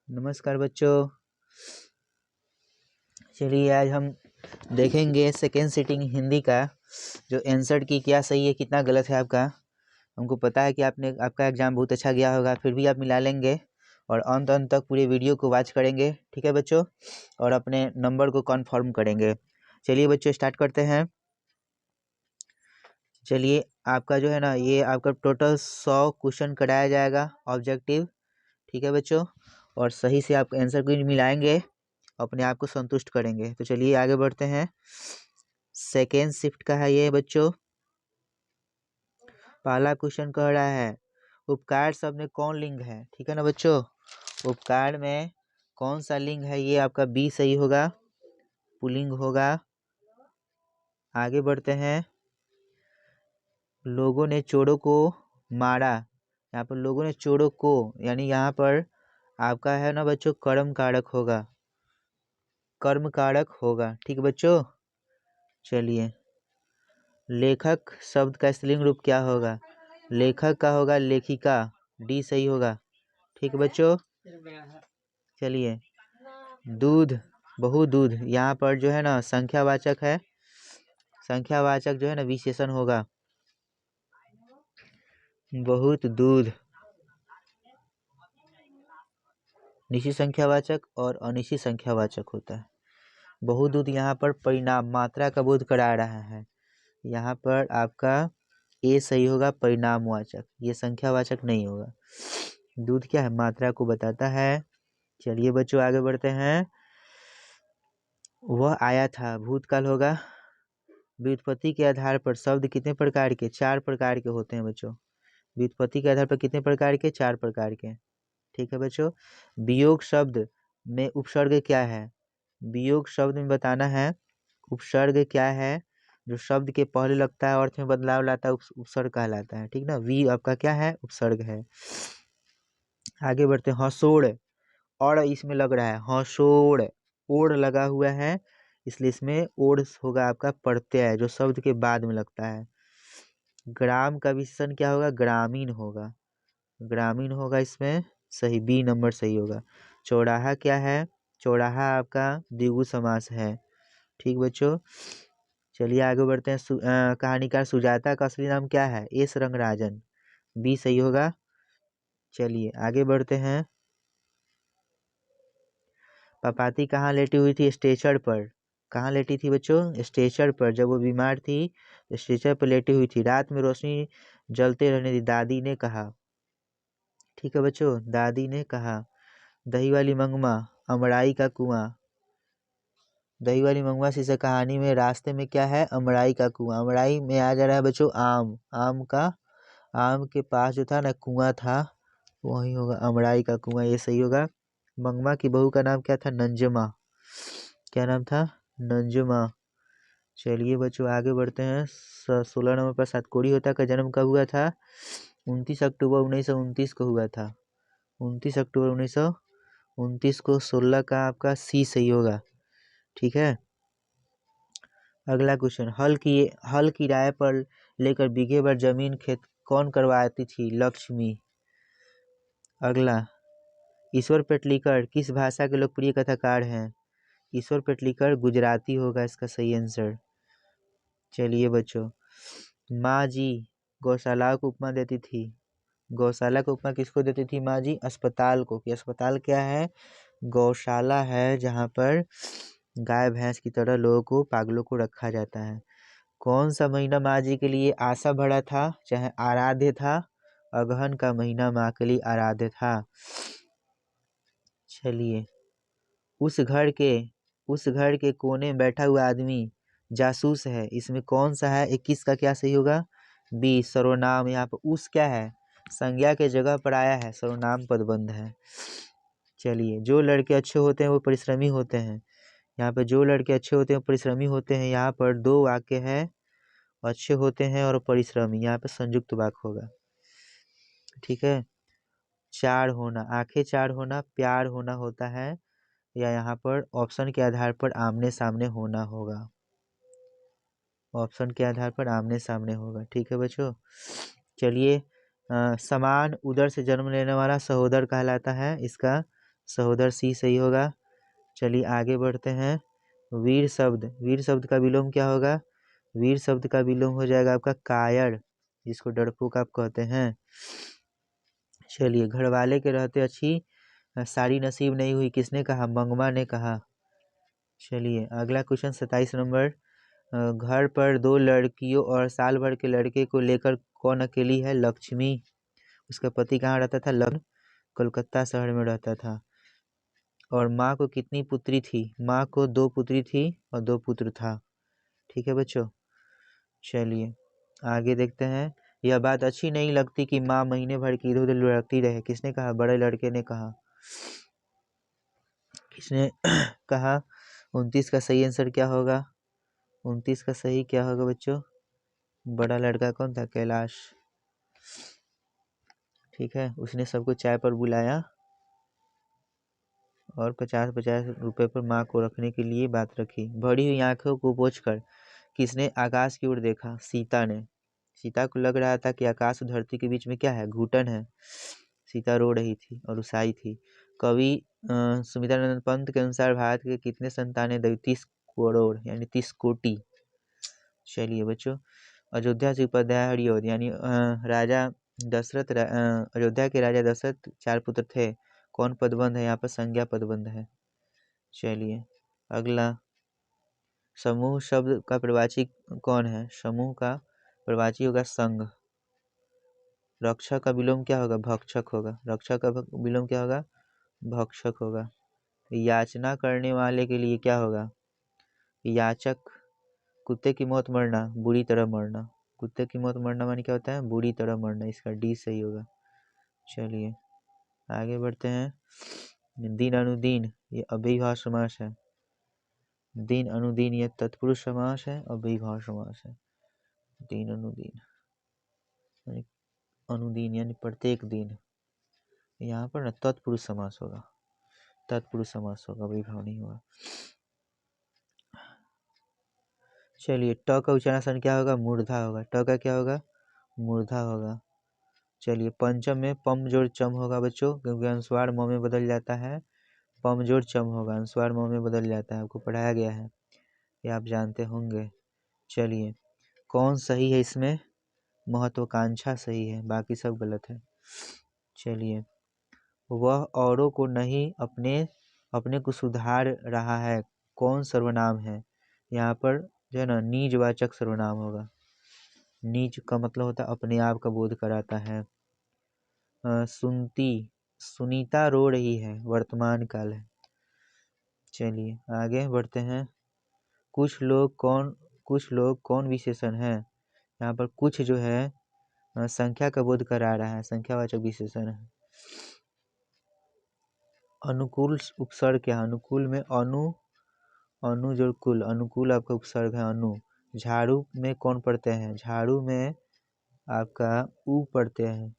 नमस्कार बच्चों। चलिए आज हम देखेंगे सेकेंड सिटिंग हिंदी का जो आंसर की क्या सही है कितना गलत है आपका। हमको पता है कि आपका एग्जाम बहुत अच्छा गया होगा, फिर भी आप मिला लेंगे और अंत अंत तक पूरे वीडियो को वॉच करेंगे, ठीक है बच्चों, और अपने नंबर को कन्फर्म करेंगे। चलिए बच्चों स्टार्ट करते हैं। चलिए आपका जो है ना ये आपका टोटल 100 क्वेश्चन कराया जाएगा ऑब्जेक्टिव, ठीक है बच्चों, और सही से आप आंसर को मिलाएंगे, अपने आप को संतुष्ट करेंगे। तो चलिए आगे बढ़ते हैं। सेकेंड शिफ्ट का है ये बच्चों। पहला क्वेश्चन कह रहा है उपकार शब्द में कौन लिंग है, ठीक है ना बच्चों। उपकार में कौन सा लिंग है, ये आपका बी सही होगा, पुल्लिंग होगा। आगे बढ़ते हैं। लोगों ने चोरों को मारा, यहाँ पर लोगों ने चोरों को यानी यहाँ पर आपका है ना बच्चों कर्म कारक होगा, कर्म कारक होगा, ठीक बच्चों। चलिए लेखक शब्द का स्त्रीलिंग रूप क्या होगा, लेखक का होगा लेखिका, डी सही होगा, ठीक बच्चों। चलिए दूध बहु दूध, यहाँ पर जो है ना संख्यावाचक है, संख्यावाचक जो है ना विशेषण होगा, बहुत दूध निश्चित संख्यावाचक और अनिश्चित संख्यावाचक होता है। बहु दूध यहाँ पर परिणाम मात्रा का बोध करा रहा है, यहाँ पर आपका ए सही होगा परिणामवाचक, ये संख्यावाचक नहीं होगा। दूध क्या है, मात्रा को बताता है। चलिए बच्चों आगे बढ़ते हैं। वह आया था भूतकाल होगा। व्युत्पत्ति के आधार पर शब्द कितने प्रकार के, 4 प्रकार के होते हैं बच्चों। व्युत्पत्ति के आधार पर कितने प्रकार के, 4 प्रकार के, ठीक है बच्चों। वियोग शब्द में उपसर्ग क्या है, वियोग शब्द में बताना है उपसर्ग क्या है, जो शब्द के पहले लगता है अर्थ में बदलाव लाता है उपसर्ग कहलाता है, ठीक ना। वी आपका क्या है, उपसर्ग है। आगे बढ़ते हैं। हसोड़ और इसमें लग रहा है हसोड़, ओड़ लगा हुआ है, इसलिए इसमें ओड़ होगा आपका प्रत्यय जो शब्द के बाद में लगता है। ग्राम का विशेषण क्या होगा, ग्रामीण होगा, ग्रामीण होगा इसमें सही, बी नंबर सही होगा। चौराहा क्या है, चौराहा आपका द्विगु समास है, ठीक बच्चों। चलिए आगे बढ़ते हैं। कहानीकार सुजाता का असली नाम क्या है, एस रंगराजन, बी सही होगा। चलिए आगे बढ़ते हैं। पापाती कहाँ लेटी हुई थी, स्ट्रेचर पर, कहाँ लेटी थी बच्चों, स्ट्रेचर पर, जब वो बीमार थी स्ट्रेचर पर लेटी हुई थी। रात में रोशनी जलते रहने दी, दादी ने कहा, ठीक है बच्चों, दादी ने कहा। दही वाली मंगमा, अमराई का कुआं, दही वाली मंगमा से इस कहानी में रास्ते में क्या है, अमराई का कुआं, अमराई में आ जा रहा है बच्चों आम, आम का, आम के पास जो था ना कुआं था वही होगा अमराई का कुआं, ये सही होगा। मंगमा की बहू का नाम क्या था, नंजमा, क्या नाम था, नंजमा। चलिए बच्चों आगे बढ़ते हैं। 16 नंबर पर सातकोड़ी होता का जन्म कब हुआ था, 29 अक्टूबर 1929 को हुआ था, 29 अक्टूबर 1929 को। 16 का आपका सी सही होगा, ठीक है। अगला क्वेश्चन। हल किराए पर लेकर बीघे भर जमीन खेत कौन करवाती थी, लक्ष्मी। अगला ईश्वर पेटलीकर किस भाषा के लोकप्रिय कथाकार हैं, ईश्वर पेटलीकर गुजराती होगा इसका सही आंसर। चलिए बच्चों। माँ जी गौशाला को उपमा देती थी, गौशाला को उपमा किसको देती थी माँ जी, अस्पताल को, कि अस्पताल क्या है, गौशाला है जहाँ पर गाय भैंस की तरह लोगों को, पागलों को रखा जाता है। कौन सा महीना माँ जी के लिए आशा भरा था चाहे आराध्य था, अगहन का महीना माँ के लिए आराध्य था। चलिए उस घर के कोने में बैठा हुआ आदमी जासूस है, इसमें कौन सा है, 21 का क्या सही होगा, बी सर्वनाम। यहाँ पर उस क्या है, संज्ञा के जगह पर आया है, सर्वनाम पदबंध है। चलिए जो लड़के अच्छे होते हैं वो परिश्रमी होते हैं, यहाँ पर जो लड़के अच्छे होते हैं परिश्रमी होते हैं, यहाँ पर 2 वाक्य है, अच्छे होते हैं और परिश्रमी, यहाँ पे संयुक्त वाक्य होगा, ठीक है। चार होना, आंखें चार होना प्यार होना होता है, या यहाँ पर ऑप्शन के आधार पर आमने सामने होना होगा, ऑप्शन के आधार पर आमने सामने होगा, ठीक है बच्चों। चलिए समान उदर से जन्म लेने वाला सहोदर कहलाता है, इसका सहोदर सी सही होगा। चलिए आगे बढ़ते हैं। वीर शब्द का विलोम क्या होगा? वीर शब्द का विलोम हो जाएगा आपका कायर, जिसको डरपोक आप कहते हैं। चलिए, घरवाले के रहते अच्छी साड़ी नसीब नहीं हुई, किसने कहा? मंगमा ने कहा। चलिए अगला क्वेश्चन 27 नंबर। घर पर 2 लड़कियों और साल भर के लड़के को लेकर कौन अकेली है? लक्ष्मी। उसका पति कहाँ रहता था? लखनऊ, कोलकाता शहर में रहता था। और माँ को कितनी पुत्री थी? माँ को 2 पुत्री थी और 2 पुत्र था। ठीक है बच्चों। चलिए आगे देखते हैं। यह बात अच्छी नहीं लगती कि माँ महीने भर की इधर उधर लुढ़कती रहे, किसने कहा? बड़े लड़के ने कहा। किसने कहा? 29 का सही आंसर क्या होगा? 29 का सही क्या होगा बच्चों? बड़ा लड़का कौन था? कैलाश। ठीक है, उसने सबको चाय पर बुलाया और 50-50 रुपए पर माँ को रखने के लिए बात रखी। भरी हुई आंखों को पोंछकर किसने आकाश की ओर देखा? सीता ने। सीता को लग रहा था कि आकाश और धरती के बीच में क्या है? घुटन है। सीता रो रही थी और उसाई थी। कवि सुमित्रानंद पंत के अनुसार भारत के कितने संतान है? 30 करोड़ यानी 30 कोटि। चलिए बच्चों, अयोध्या से उपाध्याय हरिऔध यानी राजा दशरथ अयोध्या के राजा दशरथ 4 पुत्र थे। कौन पदबंध है यहाँ पर? संज्ञा पदबंध है। चलिए अगला, समूह शब्द का प्रवाची कौन है? समूह का प्रवाची होगा संघ। रक्षक का विलोम क्या होगा? भक्षक होगा। रक्षक का विलोम क्या होगा? भक्षक होगा। याचना करने वाले के लिए क्या होगा? याचक। कुत्ते की मौत मरना, बुरी तरह मरना। कुत्ते की मौत मरना माने क्या होता है? बुरी तरह मरना। इसका डी सही होगा। चलिए आगे बढ़ते हैं। दिन अनुदिन ये अव्ययीभाव समास है। दिन अनुदिन ये तत्पुरुष समास है, अव्ययीभाव समास है। दिन अनुदिन यानी अनुदिन यानी प्रत्येक दिन। यहाँ पर ना तत्पुरुष समास होगा, तत्पुरुष समास होगा, अव्ययीभाव नहीं होगा। चलिए ट का उच्चारण क्या होगा? मूर्धा होगा। ट का क्या होगा? मूर्धा होगा। चलिए पंचम में पम जोड़ चम होगा बच्चों, क्योंकि अनुस्वार म में बदल जाता है। पम जोड़ चम होगा, अनुस्वार म में बदल जाता है, आपको पढ़ाया गया है, ये आप जानते होंगे। चलिए कौन सही है इसमें? महत्वाकांक्षा सही है, बाकी सब गलत है। चलिए, वह औरों को नहीं अपने को सुधार रहा है, कौन सर्वनाम है? यहाँ पर जो है ना निजवाचक सर्वनाम होगा। नीच का मतलब होता है अपने आप का बोध कराता है। सुनीता रो रही है, वर्तमान काल है। चलिए आगे बढ़ते हैं। कुछ लोग कौन विशेषण है? यहाँ पर कुछ जो है संख्या का बोध करा रहा है, संख्यावाचक विशेषण है। अनुकूल उपसर्ग क्या है? अनुकूल में अनु जो कुल, अनुकूल आपका उपसर्ग है अनु। झाड़ू में कौन पढ़ते हैं? झाड़ू में आपका ऊ पढ़ते हैं।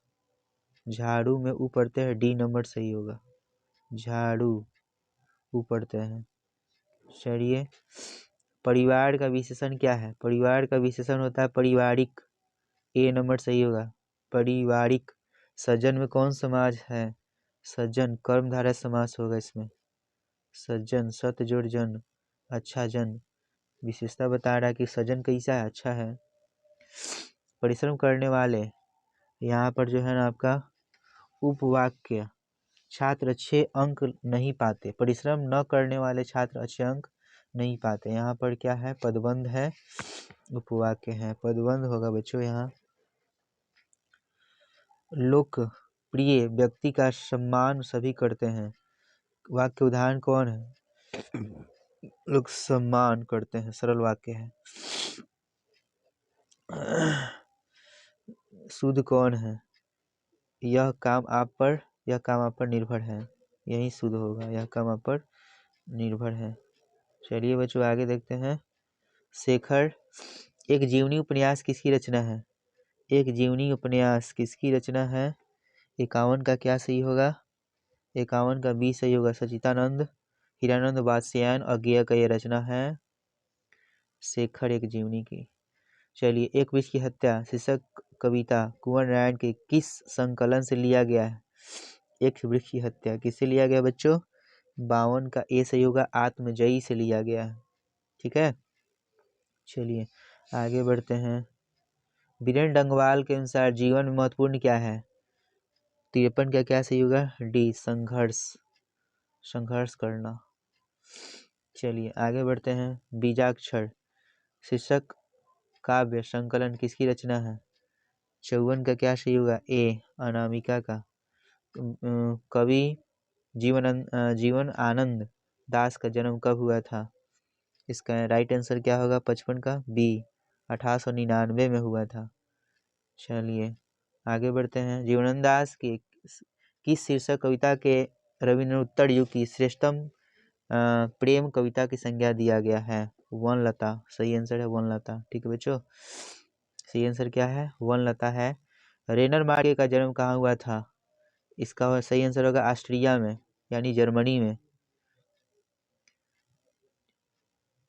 झाड़ू में ऊ पढ़ते हैं, डी नंबर सही होगा। झाड़ू ऊ पढ़ते हैं। चलिए परिवार का विशेषण क्या है? परिवार का विशेषण होता है पारिवारिक, ए नंबर सही होगा। पारिवारिक। सज्जन में कौन समाज है? सज्जन कर्मधारय समास होगा इसमें। सज्जन सत जोड़ जन, अच्छा जन। विशेषता बता रहा है कि सज्जन कैसा है? अच्छा है। परिश्रम करने वाले, यहाँ पर जो है ना आपका उपवाक्य, छात्र अच्छे अंक नहीं पाते। परिश्रम न करने वाले छात्र अच्छे अंक नहीं पाते। यहाँ पर क्या है? पदबंध है, उपवाक्य है, पदबंध होगा बच्चों यहाँ। लोकप्रिय व्यक्ति का सम्मान सभी करते हैं, वाक्य उदाहरण कौन है? लोग सम्मान करते हैं, सरल वाक्य है। शुद्ध कौन है? यह काम आप पर निर्भर है, यही शुद्ध होगा। यह काम आप पर निर्भर है। चलिए बच्चों आगे देखते हैं। शेखर, एक जीवनी उपन्यास किसकी रचना है? एक जीवनी उपन्यास किसकी रचना है? 51 का क्या सही होगा? 51 का बी सही होगा। सचिदानंद हीरानंद वात्स्यायन अज्ञेय का ये रचना है शेखर एक जीवनी की। चलिए एक वृक्ष की हत्या शीर्षक कविता कुंवर नारायण के किस संकलन से लिया गया है? एक वृक्ष की हत्या किससे लिया गया बच्चों? 52 का ए सही होगा, आत्मजयी से लिया गया है। ठीक है, चलिए आगे बढ़ते हैं। बीरेन डंगवाल के अनुसार जीवन में महत्वपूर्ण क्या है? 53 का क्या सही होगा? डी, संघर्ष, संघर्ष करना। चलिए आगे बढ़ते हैं। बीजाक्षर शीर्षक काव्य संकलन किसकी रचना है? 54 का क्या सही होगा? ए, अनामिका का। कवि जीवन आनंद दास का जन्म कब हुआ था? इसका राइट आंसर क्या होगा? 55 का बी, 1899 में हुआ था। चलिए आगे बढ़ते हैं। जीवनानंद दास की किस शीर्षक कविता के रविन्द्रोत्तर युग की श्रेष्ठतम प्रेम कविता की संज्ञा दिया गया है? वनलता, सही आंसर है वनलता। ठीक है बच्चों, सही आंसर क्या है? वनलता है। रेनर मार्के का जन्म कहाँ हुआ था? इसका सही आंसर होगा ऑस्ट्रिया में, यानी जर्मनी में।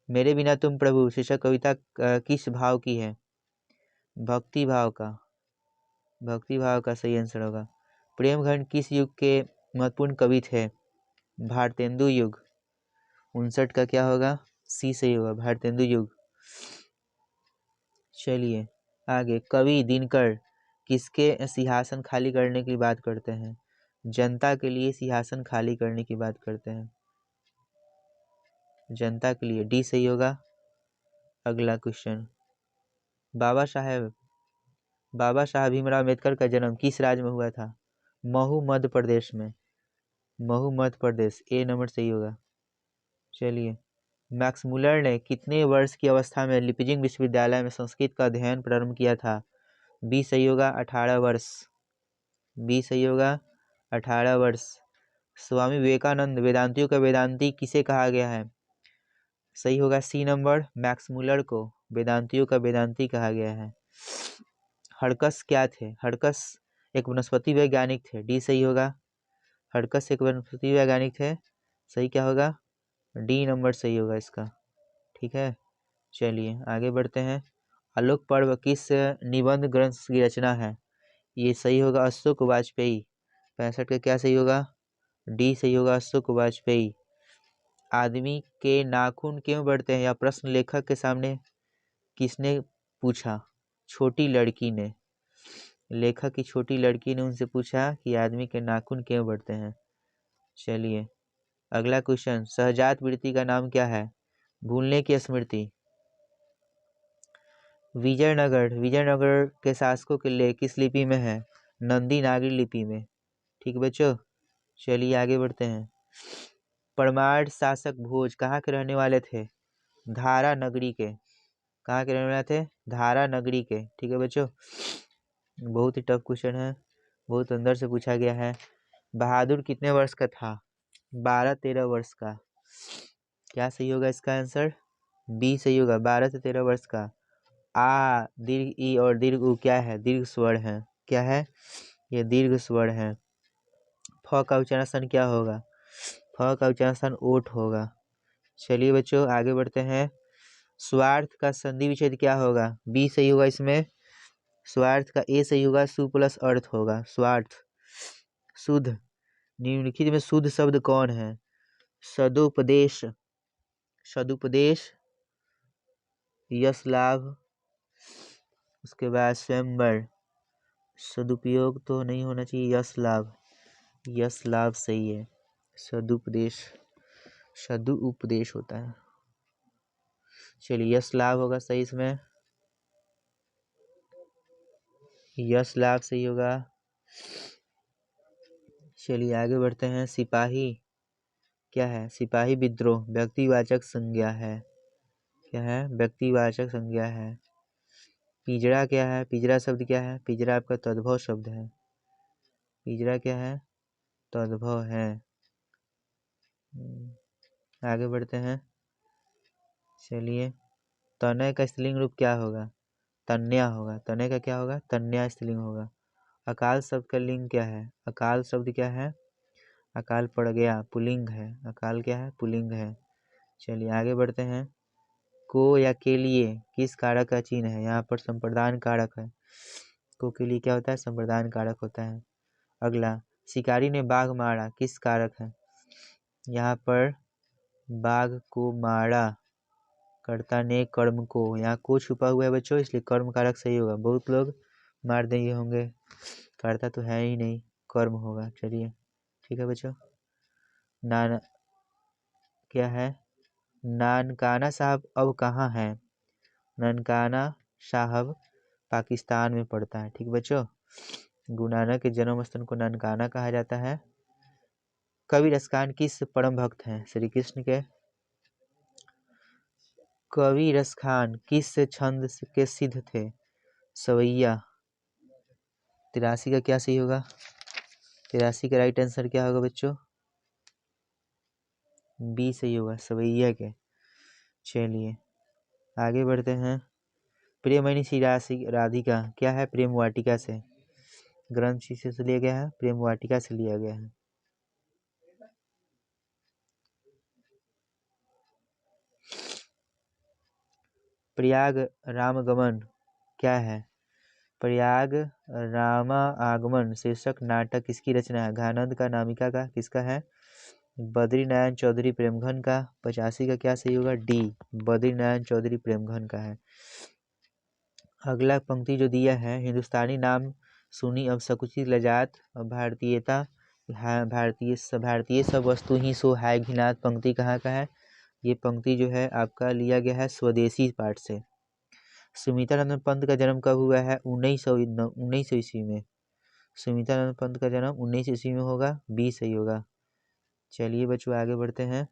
मेरे बिना तुम प्रभु शीर्षक कविता किस भाव की है? भक्ति भाव का, भक्ति भाव का सही आंसर होगा। प्रेमघन किस युग के महत्वपूर्ण कवि थे? भारतेंदु युग। 59 का क्या होगा? सी सही होगा, भारतेंदु युग। चलिए आगे। कवि दिनकर किसके सिंहासन खाली करने की बात करते हैं? जनता के लिए सिंहासन खाली करने की बात करते हैं, जनता के लिए, डी सही होगा। अगला क्वेश्चन। बाबा साहेब भीमराव अम्बेडकर का जन्म किस राज्य में हुआ था? महू मध्य प्रदेश में, महू मध्य प्रदेश, ए नंबर सही होगा। चलिए, मैक्स मुलर ने कितने वर्ष की अवस्था में लिपजिंग विश्वविद्यालय में संस्कृत का अध्ययन प्रारंभ किया था? बी सही होगा, 18 वर्ष, बी सही होगा, 18 वर्ष। स्वामी विवेकानंद वेदांतियों का वेदांती किसे कहा गया है? सही होगा सी नंबर, मैक्स मुलर को वेदांतियों का वेदांती कहा गया है। हड़कस क्या थे? हड़कस एक वनस्पति वैज्ञानिक थे, डी सही होगा। हड़कस एक वनस्पति वैज्ञानिक थे, सही क्या होगा? डी नंबर सही होगा इसका। ठीक है, चलिए आगे बढ़ते हैं। आलोक पर्व किस निबंध ग्रंथ की रचना है? ये सही होगा अशोक वाजपेयी। 65 का क्या सही होगा? डी सही होगा, अशोक वाजपेयी। आदमी के नाखून क्यों बढ़ते हैं, यह प्रश्न लेखक के सामने किसने पूछा? छोटी लड़की ने, लेखक की छोटी लड़की ने उनसे पूछा कि आदमी के नाखून क्यों बढ़ते हैं। चलिए अगला क्वेश्चन। सहजात वृत्ति का नाम क्या है? भूलने की स्मृति। विजयनगर के शासकों के लिए किस लिपि में है? नंदी नागरी लिपि में। ठीक बच्चों, चलिए आगे बढ़ते हैं। परमार शासक भोज कहाँ के रहने वाले थे? धारा नगरी के। कहाँ के रहने वाले थे? धारा नगरी के। ठीक है बच्चों, बहुत ही टफ क्वेश्चन है, बहुत अंदर से पूछा गया है। बहादुर कितने वर्ष का था? 12-13 वर्ष का। क्या सही होगा इसका आंसर? बी सही होगा, 12 से 13 वर्ष का। आ, दीर्घ ई और दीर्घ उ क्या है? दीर्घ स्वर है। क्या है? ये दीर्घ स्वर है। फ का उच्चारण क्या होगा? फ का उच्चारण ओठ होगा। चलिए बच्चों आगे बढ़ते हैं। स्वार्थ का संधि विच्छेद क्या होगा? बी सही होगा इसमें। स्वार्थ का ए सही होगा, सु प्लस अर्थ होगा, स्वार्थ। शुद्ध, निम्नलिखित में शुद्ध शब्द कौन है? सदुपदेश, सदुपदेश, यश लाभ, उसके बाद स्वयंवर। सदुपयोग तो नहीं होना चाहिए, यश लाभ, यश लाभ सही है। सदुपदेश, सदुपदेश होता है। चलिए यश लाभ होगा सही इसमें, यश लाभ सही होगा। चलिए आगे बढ़ते हैं। सिपाही क्या है? सिपाही विद्रोह व्यक्तिवाचक संज्ञा है। क्या है? व्यक्तिवाचक संज्ञा है। पिजड़ा क्या है? पिजड़ा शब्द क्या है? पिजड़ा आपका तद्भव शब्द है। पिजड़ा क्या है? तद्भव है। आगे बढ़ते हैं। चलिए, तनय का स्त्रीलिंग रूप क्या होगा? तन्या होगा। तनय का क्या होगा? तन्या स्त्रीलिंग होगा। अकाल शब्द का लिंग क्या है? अकाल शब्द क्या है? अकाल पड़ गया, पुल्लिंग है। अकाल क्या है? पुल्लिंग है। चलिए आगे बढ़ते हैं। को या के लिए किस कारक का चिन्ह है? यहाँ पर संप्रदान कारक है। को के लिए क्या होता है? संप्रदान कारक होता है। अगला, शिकारी ने बाघ मारा किस कारक है? यहाँ पर बाघ को मारा, कर्ता ने कर्म को, यहाँ को छुपा हुआ है बच्चों, इसलिए कर्म कारक सही होगा। बहुत लोग मार देंगे होंगे, कर्ता तो है ही नहीं, कर्म होगा। चलिए ठीक है बच्चों। नान क्या है? नानकाना साहब अब कहाँ है? ननकाना साहब पाकिस्तान में पड़ता है। ठीक बच्चों। गुरु नानक के जन्म स्थल को ननकाना कहा जाता है। कवि रसखान किस परम भक्त हैं? श्री कृष्ण के। कवि रसखान किस छंद के सिद्ध थे? सवैया। 83 का क्या सही होगा? 83 का राइट आंसर क्या होगा बच्चों? बी सही होगा, सवैया के। चलिए आगे बढ़ते हैं। प्रेमणि श्री राधिका क्या है? प्रेम वाटिका से, ग्रंथ से लिया गया है, प्रेम वाटिका से लिया गया है। प्रयाग रामगमन क्या है? प्रयाग रामा आगमन शीर्षक नाटक किसकी रचना है? घानंद का, नामिका का, किसका है? बद्रीनारायण चौधरी प्रेमघन का। 85 का क्या सही होगा? डी, बद्रीनारायण चौधरी प्रेमघन का है। अगला पंक्ति जो दिया है, हिंदुस्तानी नाम सुनी अब सकुचित लजात, भारतीयता भारतीय सब वस्तु ही सो है घिनात, पंक्ति कहाँ का है? ये पंक्ति जो है आपका लिया गया है स्वदेशी पाठ से। सुमित्रानंद पंत का जन्म कब हुआ है? 1900 ईस्वी में। सुमित्रानंद पंत का जन्म 1900 ईस्वी में होगा, बी सही होगा। चलिए बच्चों आगे बढ़ते हैं।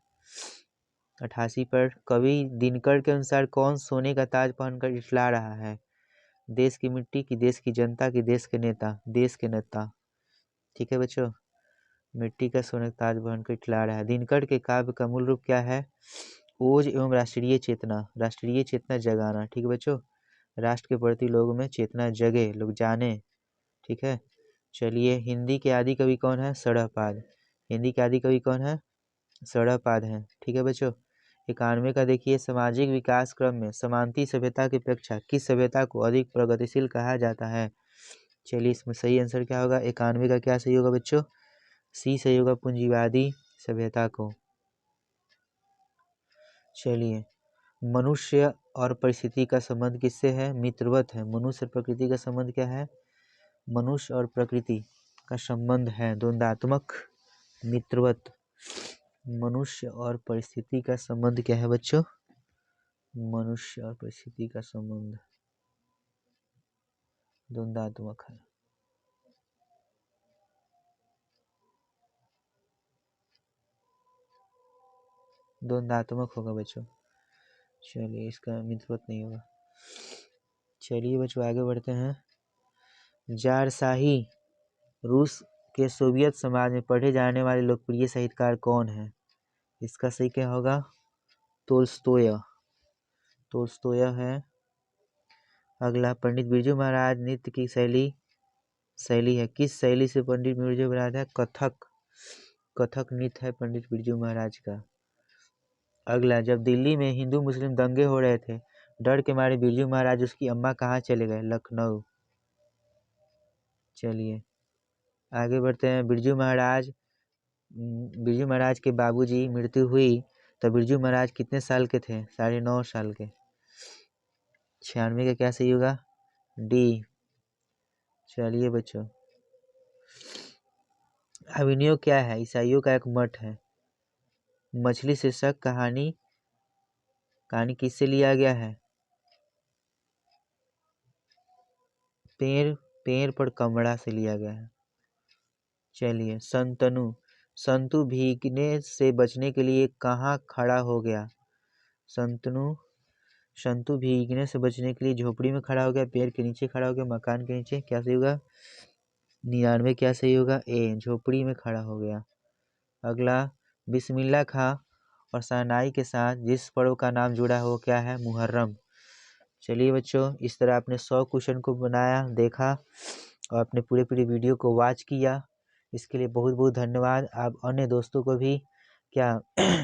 88 पर कवि दिनकर के अनुसार कौन सोने का ताज पहनकर इठला रहा है? देश की मिट्टी की, देश की जनता की, देश के नेता? देश के नेता। ठीक है बच्चों, मिट्टी का सोने का ताज पहनकर इठला रहा है। दिनकर के काव्य का मूल रूप क्या है? ओज एवं राष्ट्रीय चेतना, राष्ट्रीय चेतना जगाना। ठीक है बच्चों, राष्ट्र के प्रति लोगों में चेतना जगे, लोग जाने। ठीक है। चलिए हिंदी के आदि कवि कौन है? सड़हपाद। हिंदी के आदि कवि कौन है? सड़हपाद है। ठीक है बच्चों। 91 का देखिए, सामाजिक विकास क्रम में समांती सभ्यता की अपेक्षा किस सभ्यता को अधिक प्रगतिशील कहा जाता है? चलिए इसमें सही आंसर क्या होगा? 91 का क्या सही होगा बच्चों? सी सही होगा, पूंजीवादी सभ्यता को। चलिए मनुष्य और परिस्थिति का संबंध किससे है? मित्रवत है। मनुष्य और प्रकृति का संबंध क्या है? मनुष्य और प्रकृति का संबंध है द्वंद्वात्मक, मित्रवत। मनुष्य और परिस्थिति का संबंध क्या है बच्चों? मनुष्य और परिस्थिति का संबंध द्वंद्वात्मक है। द्वंद्वात्मक होगा बच्चों। चलिए इसका मित्रवत नहीं होगा। चलिए बच्चों आगे बढ़ते हैं। जारशाही रूस के सोवियत समाज में पढ़े जाने वाले लोकप्रिय साहित्यकार कौन है? इसका सही क्या होगा? तोल्स्टोय। तोल्स्टोय है। अगला पंडित बिरजू महाराज नृत्य की शैली है, किस शैली से पंडित बिरजू महाराज है? कथक। कथक नृत्य है पंडित बिरजू महाराज का। अगला, जब दिल्ली में हिंदू मुस्लिम दंगे हो रहे थे, डर के मारे बिरजू महाराज उसकी अम्मा कहाँ चले गए? लखनऊ। चलिए आगे बढ़ते हैं। बिरजू महाराज के बाबूजी मृत्यु हुई तो बिरजू महाराज कितने साल के थे? 9.5 साल के। 96 का क्या सही होगा? डी। चलिए बच्चों, अभिनयो क्या है? ईसाइयों का एक मठ है। मछली शीर्षक कहानी किससे लिया गया है? पेड़ पर कमड़ा से लिया गया है। चलिए संतु भीगने से बचने के लिए कहाँ खड़ा हो गया? संतु भीगने से बचने के लिए झोपड़ी में खड़ा हो गया, पेड़ के नीचे खड़ा हो गया, मकान के नीचे? क्या सही होगा? 99 क्या सही होगा? ए, झोपड़ी में खड़ा हो गया। अगला, बिस्मिल्लाह खां और शहनाई के साथ जिस पर्व का नाम जुड़ा है वो क्या है? मुहर्रम। चलिए बच्चों, इस तरह आपने 100 क्वेश्चन को बनाया, देखा और अपने पूरे वीडियो को वॉच किया। इसके लिए बहुत बहुत धन्यवाद। आप अन्य दोस्तों को भी क्या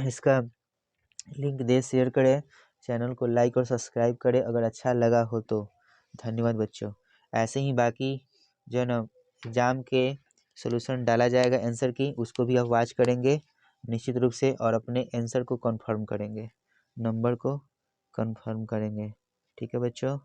इसका लिंक दे, शेयर करें, चैनल को लाइक और सब्सक्राइब करें अगर अच्छा लगा हो तो। धन्यवाद बच्चों। ऐसे ही बाकी जो है ना एग्जाम के सोल्यूशन डाला जाएगा आंसर की, उसको भी आप वॉच करेंगे निश्चित रूप से और अपने आंसर को कंफर्म करेंगे, नंबर को कंफर्म करेंगे। ठीक है बच्चों।